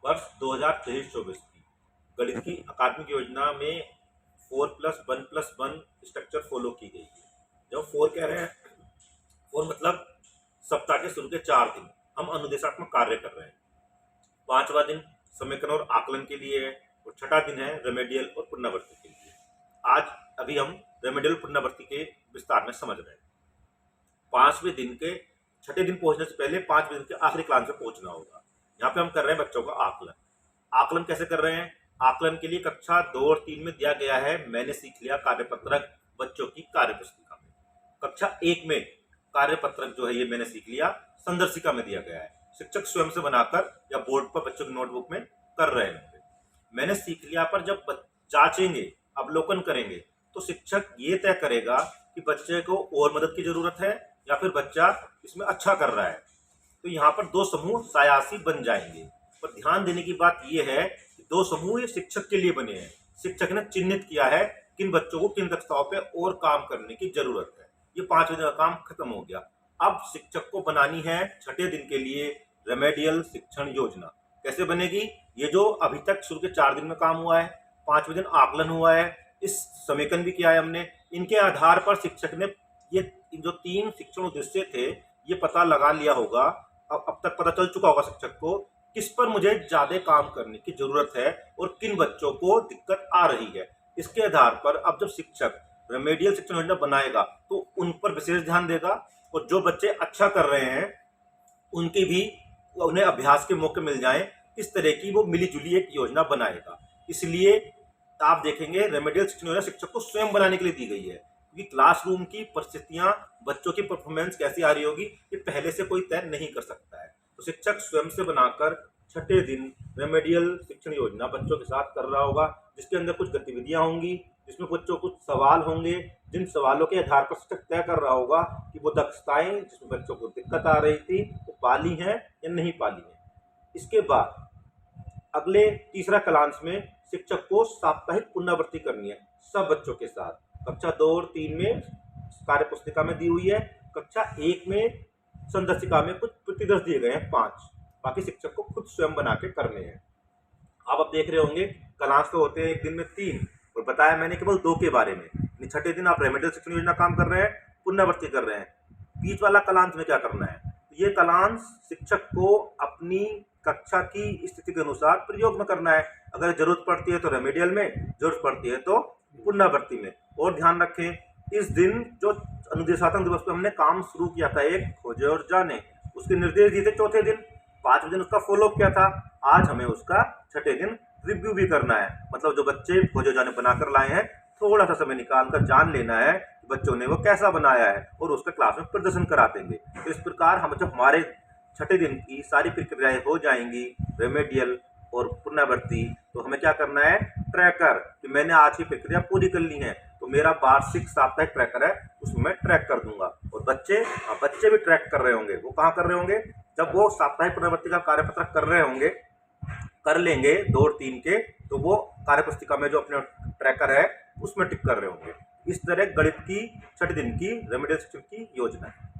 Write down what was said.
वर्ष 2023-24 की गणित की अकादमिक योजना में 4+1+1 स्ट्रक्चर फॉलो की गई है। जब 4 कह रहे हैं, 4 मतलब सप्ताह के शुरू के 4 दिन हम अनुदेशात्मक कार्य कर रहे हैं। 5वां दिन समेकन और आकलन के लिए है और 6ठा दिन है रेमेडियल और पुनरावृत्ति के लिए। आज अभी हम रेमेडियल पुनरावृत्ति के विस्तार में समझ रहे हैं। 5वें दिन के 6ठे दिन पहुंचने से पहले 5वें दिन के आखिरी क्लास में पहुंचना होगा। यहाँ पे हम कर रहे हैं बच्चों का आकलन। आकलन कैसे कर रहे हैं? आकलन के लिए कक्षा 2 और 3 में दिया गया है मैंने सीख लिया कार्यपत्रक बच्चों की कार्यपुस्तिका में। कक्षा 1 में कार्यपत्रक जो है ये मैंने सीख लिया संदर्शिका में दिया गया है। शिक्षक स्वयं से बनाकर या बोर्ड पर बच्चों की नोटबुक में कर रहे हैं। मैंने सीख लिया पर जब जांचेंगे, अवलोकन करेंगे तो शिक्षक ये तय करेगा कि बच्चे को और मदद की जरूरत है या फिर बच्चा इसमें अच्छा कर रहा है। तो यहाँ पर 2 समूह सायासी बन जाएंगे। पर ध्यान देने की बात यह है कि 2 समूह ये शिक्षक के लिए बने हैं। शिक्षक ने चिन्हित किया है किन बच्चों को किन कक्षाओं पे और काम करने की जरूरत है। ये 5वें दिन का काम खत्म हो गया। अब शिक्षक को बनानी है 6ठे दिन के लिए रेमेडियल शिक्षण योजना। कैसे बनेगी? ये जो अभी तक शुरू के 4 दिन में काम हुआ है, 5वें दिन आकलन हुआ है, इस समेकन भी किया है हमने, इनके आधार पर शिक्षक ने ये जो 3 शिक्षण उद्देश्य थे ये पता लगा लिया होगा। अब तक पता चल चुका होगा शिक्षक को किस पर मुझे ज्यादा काम करने की जरूरत है और किन बच्चों को दिक्कत आ रही है। इसके आधार पर अब जब शिक्षक रेमेडियल शिक्षण योजना बनाएगा तो उन पर विशेष ध्यान देगा और जो बच्चे अच्छा कर रहे हैं उनकी भी उन्हें अभ्यास के मौके मिल जाएं, इस तरह की वो मिली जुली एक योजना बनाएगा। इसलिए आप देखेंगे रेमेडियल शिक्षण योजना शिक्षक को स्वयं बनाने के लिए दी गई है, क्योंकि क्लासरूम की परिस्थितियां, बच्चों की परफॉर्मेंस कैसी आ रही होगी ये पहले से कोई तय नहीं कर सकता है। तो शिक्षक स्वयं से बनाकर 6ठे दिन रेमेडियल शिक्षण योजना बच्चों के साथ कर रहा होगा, जिसके अंदर कुछ गतिविधियां होंगी, जिसमें बच्चों को कुछ सवाल होंगे, जिन सवालों के आधार पर शिक्षक तय कर रहा होगा कि वो दक्षताएं जिसमें बच्चों को दिक्कत आ रही थी वो पाली हैं या नहीं पाली हैं। इसके बाद अगले तीसरा क्लास में शिक्षक को साप्ताहिक पुनरावृत्ति करनी है सब बच्चों के साथ। कक्षा 2 और 3 में कार्यपुस्तिका में दी हुई है, कक्षा 1 में संदर्शिका में कुछ प्रतिदर्श दिए गए हैं 5, बाकी शिक्षक को खुद स्वयं बना के करने हैं। आप देख रहे होंगे क्लास तो होते हैं एक दिन में 3 और बताया मैंने केवल 2 के बारे में। 6ठे दिन आप रेमेडियल शिक्षण योजना काम कर रहे हैं, पुनरावृत्ति कर रहे हैं। बीच वाला क्लास में क्या करना है? ये क्लास शिक्षक को अपनी कक्षा की स्थिति के अनुसार प्रयोग में करना है। अगर जरूरत पड़ती है तो रेमेडियल में, जरूरत पड़ती है तो पुनरावृत्ति में। और ध्यान रखें इस दिन जो अनुदेशात्मक दिवस पर हमने काम शुरू किया था एक खोजे और जाने, उसके निर्देश दिए थे 4थे दिन, 5वें दिन उसका फॉलो किया था। आज हमें उसका 6ठे दिन रिव्यू भी करना है। मतलब जो बच्चे खोजे जाने बनाकर लाए हैं थोड़ा सा समय निकाल कर जान लेना है कि बच्चों ने वो कैसा बनाया है और उसका क्लास में प्रदर्शन करा देंगे। तो इस प्रकार हम जब हमारे 6ठे दिन की सारी प्रक्रियाएं हो जाएंगी रेमेडियल और पुनरावृत्ति, तो हमें क्या करना है? ट्रैकर कि मैंने आज की प्रक्रिया पूरी कर ली है तो मेरा वार्षिक साप्ताहिक ट्रैकर है उसमें मैं ट्रैक कर दूंगा। और बच्चे भी ट्रैक कर रहे होंगे। वो कहाँ कर रहे होंगे? जब वो साप्ताहिक पुनरावृत्ति का कार्यपत्रक कर रहे होंगे, कर लेंगे 2 और 3 के, तो वो कार्यपुस्तिका में जो अपने ट्रैकर है उसमें टिक कर रहे होंगे। इस तरह गणित की 6ठे दिन की रेमेडियल शिक्षण की योजना है।